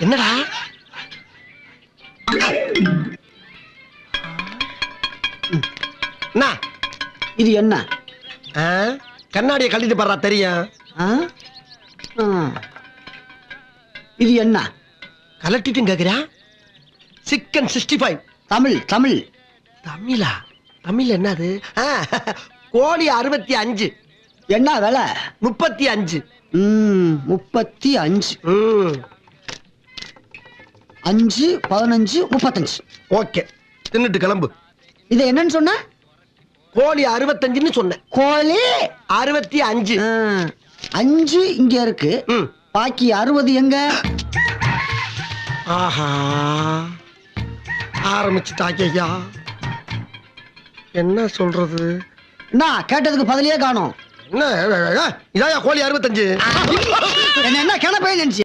என்னடா என்ன இது என்ன? கண்ணாடியை கழட்டிட்டு பாடுறா தெரியும். இது என்ன? கலட்டிட்டு கேக்குறா. சிக்கன் 65. தமிழ் தமிழ் தமிழா? தமிழ் என்னது? கோழி 65. என்ன விலை? 35. 35. 5 15 35. ஓகே, தின்னுட்டு கிளம்பு. இது என்னன்னு சொன்ன? கோழி 65ன்னு சொன்னேன். கோழி 65. 5 இங்க இருக்கு, பாக்கி 60 எங்க? ஆஹா, ஆரம்பிச்சுட்டாக்கையா. என்ன சொல்றது? நான் கேட்டதுக்கு பதிலே காணோம். என்ன இதாயா கோழி 65? என்ன கிளப்ப நினைச்சு